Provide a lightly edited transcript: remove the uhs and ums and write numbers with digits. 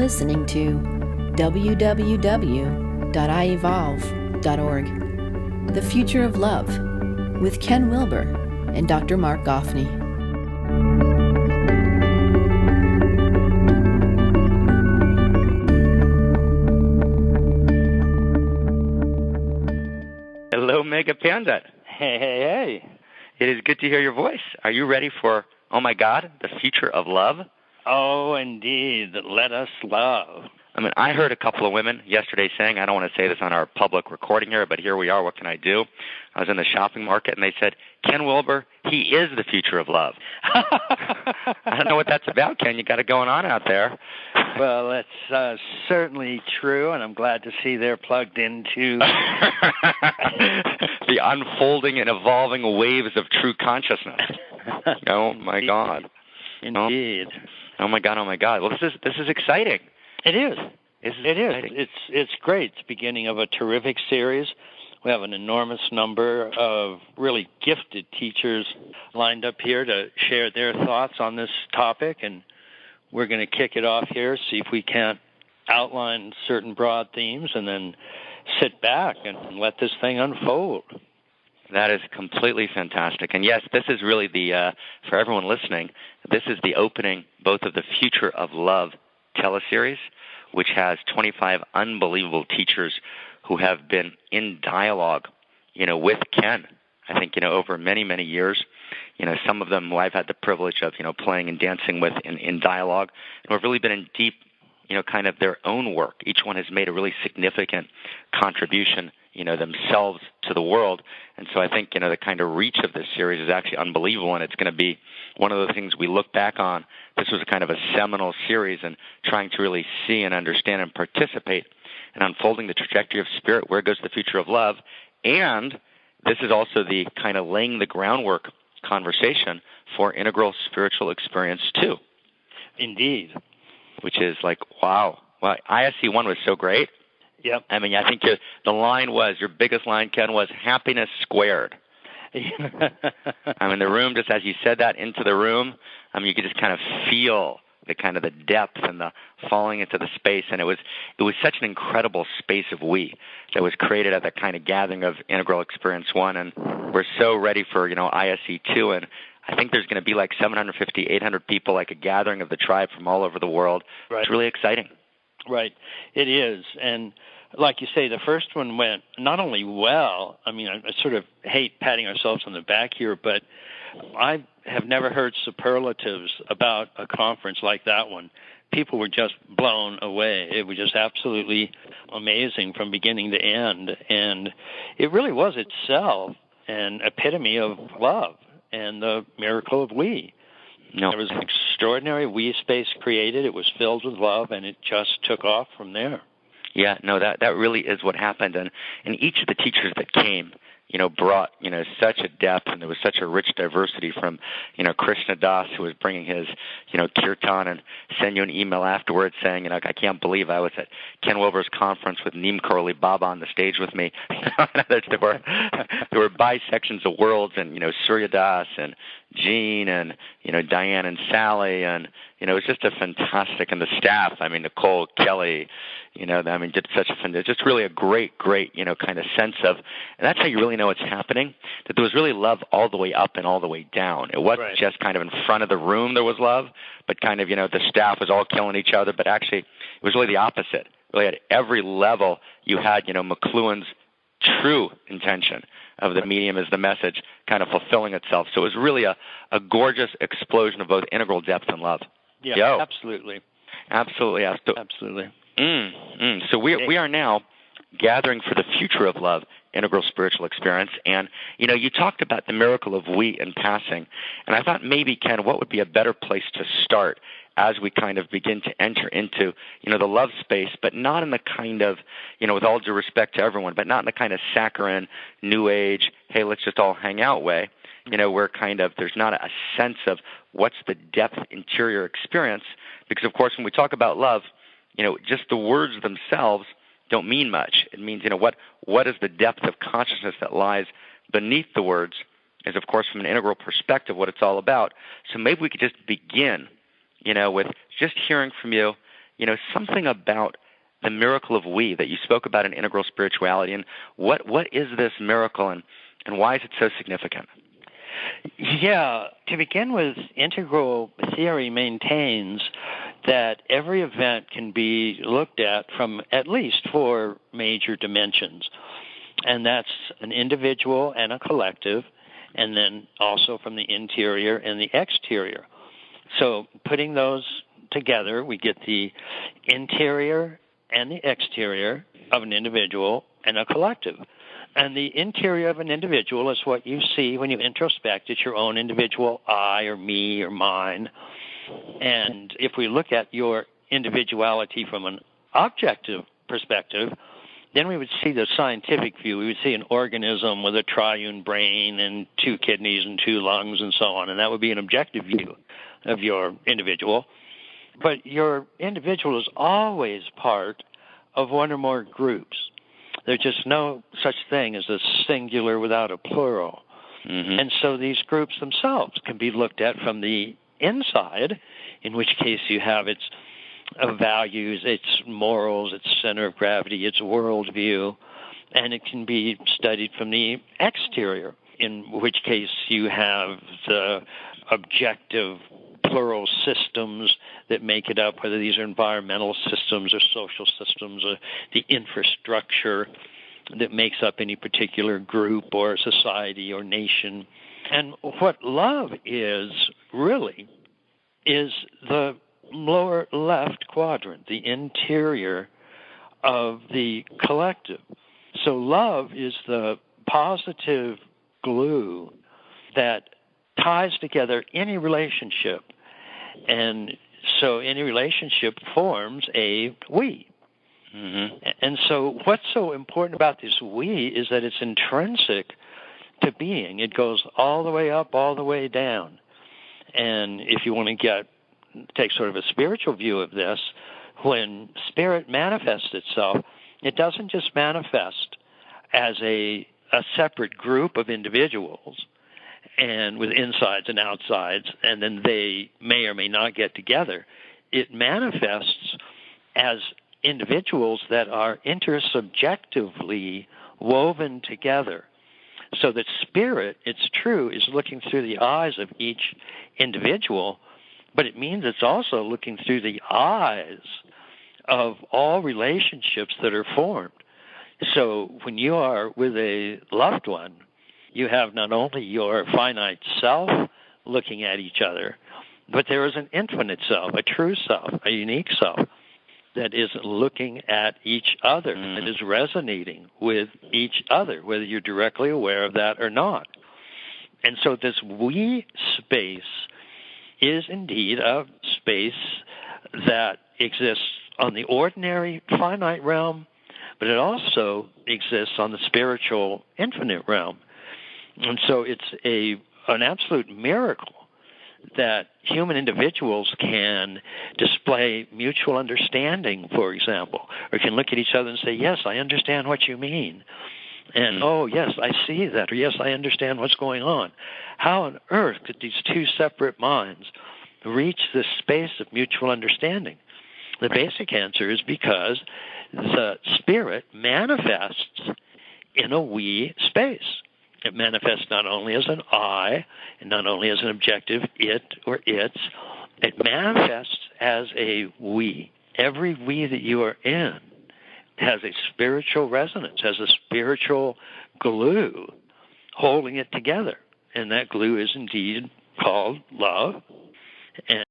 listening to www.iEvolve.org, The Future of Love, with Ken Wilber and Dr. Marc Gafni. Hello, Mega Panda. Hey. It is good to hear your voice. Are you ready for, oh my God, the future of love? Oh, indeed. Let us love. I mean, I heard a couple of women yesterday saying, I don't want to say this on our public recording here, but here we are, what can I do? I was in the shopping market, and they said, Ken Wilber, he is the future of love. I don't know what that's about, Ken. You got it going on out there. Well, that's certainly true, and I'm glad to see they're plugged into the unfolding and evolving waves of true consciousness. Oh, my God. Indeed. Oh, my God. Well, this is exciting. It is. It is. Exciting. It's great. It's the beginning of a terrific series. We have an enormous number of really gifted teachers lined up here to share their thoughts on this topic, and we're going to kick it off here, see if we can't outline certain broad themes, and then sit back and let this thing unfold. That is completely fantastic. And yes, this is really for everyone listening, this is the opening both of the Future of Love teleseries, which has 25 unbelievable teachers who have been in dialogue, with Ken. I think, over many, many years. Some of them who I've had the privilege of, playing and dancing with in dialogue, and who have really been in deep, kind of their own work. Each one has made a really significant contribution, themselves to the world. And so I think, the kind of reach of this series is actually unbelievable, and it's going to be one of the things we look back on. This was kind of a seminal series, and trying to really see and understand and participate in unfolding the trajectory of spirit, where goes the future of love. And this is also the kind of laying the groundwork conversation for integral spiritual experience too. Indeed. Which is like, wow. Well, ISC 1 was so great. Yep. I mean, I think the line was, your biggest line, Ken, was happiness squared. I mean, the room, just as you said that into the room, you could just kind of feel the depth and the falling into the space. And it was such an incredible space of we that was created at that kind of gathering of Integral Experience 1. And we're so ready for, ISC 2. And I think there's going to be like 750, 800 people, like a gathering of the tribe from all over the world. Right. It's really exciting. Right. It is. And like you say, the first one went not only well, I sort of hate patting ourselves on the back here, but I have never heard superlatives about a conference like that one. People were just blown away. It was just absolutely amazing from beginning to end. And it really was itself an epitome of love and the miracle of we. No. There was an extraordinary we space created. It was filled with love, and it just took off from there. Yeah, no, that really is what happened. And each of the teachers that came, brought, such a depth, and there was such a rich diversity from, Krishna Das, who was bringing his, kirtan, and send you an email afterwards saying, I can't believe I was at Ken Wilber's conference with Neem Karoli Baba on the stage with me. there were bisections of worlds, and, Surya Das and Jean and, Diane and Sally, and, it was just a fantastic, and the staff, Nicole, Kelly, did such just really a great, kind of sense of, and that's how you really know it's happening, that there was really love all the way up and all the way down. It wasn't right. Just kind of in front of the room there was love, but kind of, the staff was all killing each other, but actually it was really the opposite. Really at every level you had, McLuhan's true intention of the medium is the message kind of fulfilling itself. So it was really a gorgeous explosion of both integral depth and love. Yeah, absolutely. Absolutely. So we are now gathering for the future of love, integral spiritual experience. And, you talked about the miracle of we in passing. And I thought maybe, Ken, what would be a better place to start as we kind of begin to enter into, the love space, but not in the kind of, with all due respect to everyone, but not in the kind of saccharine, new age, hey, let's just all hang out way, where kind of there's not a sense of what's the depth interior experience. Because, of course, when we talk about love, just the words themselves don't mean much. It means, what is the depth of consciousness that lies beneath the words is, of course, from an integral perspective, what it's all about. So maybe we could just begin, with just hearing from you, something about the miracle of we that you spoke about in integral spirituality, and what is this miracle, and why is it so significant? Yeah, to begin with, integral theory maintains that every event can be looked at from at least 4 major dimensions, and that's an individual and a collective, and then also from the interior and the exterior. So putting those together, we get the interior and the exterior of an individual and a collective. And the interior of an individual is what you see when you introspect. It's your own individual I or me or mine. And if we look at your individuality from an objective perspective, then we would see the scientific view. We would see an organism with a triune brain and 2 kidneys and 2 lungs and so on, and that would be an objective view of your individual. But your individual is always part of one or more groups. There's just no such thing as a singular without a plural. Mm-hmm. And so these groups themselves can be looked at from the inside, in which case you have its values, its morals, its center of gravity, its worldview, and it can be studied from the exterior, in which case you have the objective plural systems that make it up, whether these are environmental systems or social systems or the infrastructure that makes up any particular group or society or nation. And what love is really is the lower left quadrant, the interior of the collective. So love is the positive glue that ties together any relationship. And so any relationship forms a we. Mm-hmm. And so what's so important about this we is that it's intrinsic to being. It goes all the way up, all the way down. And if you want to take sort of a spiritual view of this, when spirit manifests itself, it doesn't just manifest as a separate group of individuals, and with insides and outsides, and then they may or may not get together. It manifests as individuals that are intersubjectively woven together, so that spirit, it's true, is looking through the eyes of each individual, but it means it's also looking through the eyes of all relationships that are formed. So when you are with a loved one, you have not only your finite self looking at each other, but there is an infinite self, a true self, a unique self that is looking at each other, that is resonating with each other, whether you're directly aware of that or not. And so this we space is indeed a space that exists on the ordinary finite realm, but it also exists on the spiritual infinite realm. And so it's an absolute miracle that human individuals can display mutual understanding, for example, or can look at each other and say, yes, I understand what you mean. And, oh, yes, I see that, or yes, I understand what's going on. How on earth could these 2 separate minds reach this space of mutual understanding? The basic answer is because the spirit manifests in a we space. It manifests not only as an I, and not only as an objective it or its, it manifests as a we. Every we that you are in has a spiritual resonance, has a spiritual glue holding it together. And that glue is indeed called love. And